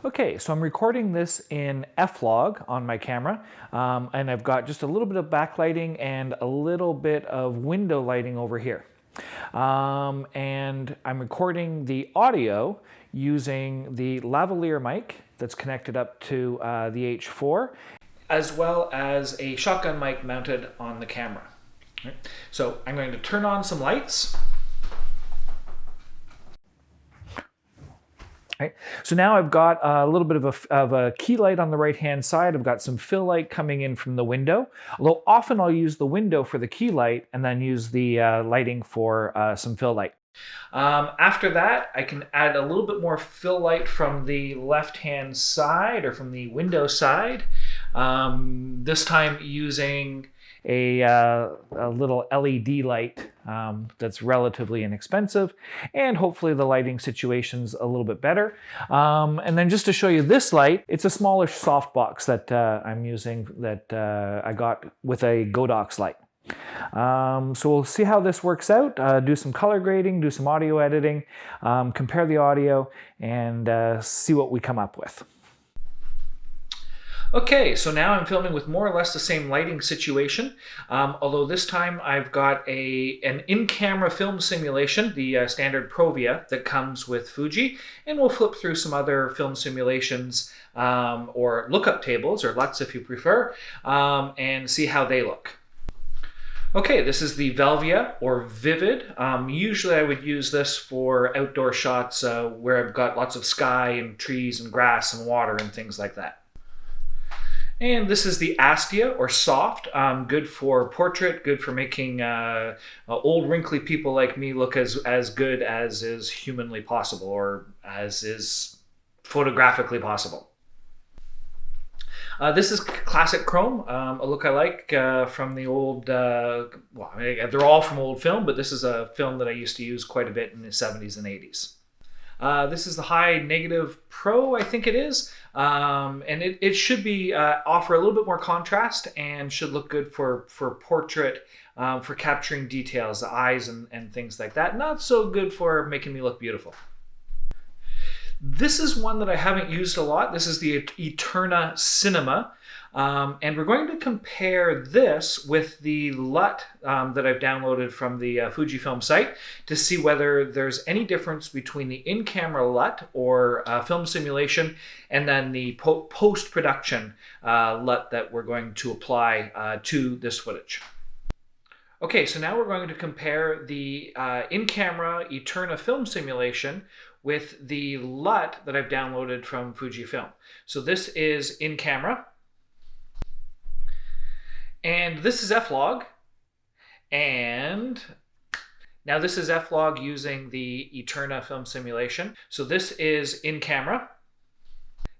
Okay, so I'm recording this in F-Log on my camera, and I've got just a little bit of backlighting and a little bit of window lighting over here. And I'm recording the audio using the lavalier mic that's connected up to the H4, as well as a shotgun mic mounted on the camera. Right. So I'm going to turn on some lights. Right. So now I've got a little bit of a key light on the right-hand side. I've got some fill light coming in from the window, although often I'll use the window for the key light and then use the lighting for some fill light. After that, I can add a little bit more fill light from the left-hand side or from the window side, this time using a little LED light that's relatively inexpensive, and hopefully the lighting situation's a little bit better. And then just to show you this light, it's a smallish softbox that I'm using that I got with a Godox light. So we'll see how this works out, do some color grading, do some audio editing, compare the audio, and see what we come up with. Okay, so now I'm filming with more or less the same lighting situation, although this time I've got an in-camera film simulation, the standard Provia that comes with Fuji, and we'll flip through some other film simulations or lookup tables, or LUTs if you prefer, and see how they look. Okay, this is the Velvia or Vivid. Usually I would use this for outdoor shots where I've got lots of sky and trees and grass and water and things like that. And this is the Astia or Soft, good for portrait, good for making old wrinkly people like me look as good as is humanly possible, or as is photographically possible. This is classic chrome, a look I like from the old, well, they're all from old film, but this is a film that I used to use quite a bit in the 70s and 80s. This is the High Negative Pro, I think it is, and it should be offer a little bit more contrast and should look good for portrait, for capturing details, the eyes and things like that. Not so good for making me look beautiful. This is one that I haven't used a lot. This is the Eterna Cinema. And we're going to compare this with the LUT that I've downloaded from the Fujifilm site to see whether there's any difference between the in-camera LUT or film simulation and then the post-production LUT that we're going to apply to this footage. Okay, so now we're going to compare the in-camera Eterna film simulation with the LUT that I've downloaded from Fujifilm. So this is in-camera. And this is F-Log, and now this is F-Log using the Eterna film simulation. So this is in camera.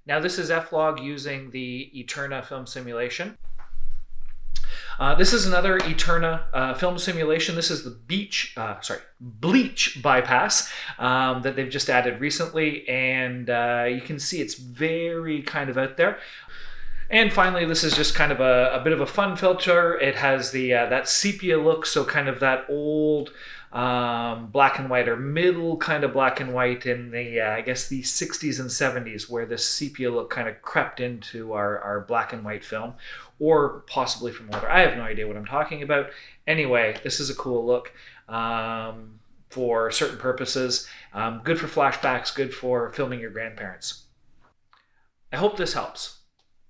Now this is F-Log using the Eterna film simulation. This is another Eterna film simulation. This is the Bleach bypass that they've just added recently, and you can see it's very kind of out there. And finally, this is just kind of a bit of a fun filter. It has the that sepia look, so kind of that old black and white, or middle kind of black and white in the, I guess, the 60s and 70s, where this sepia look kind of crept into our black and white film, or possibly from older. I have no idea what I'm talking about. Anyway, this is a cool look for certain purposes. Good for flashbacks, good for filming your grandparents. I hope this helps.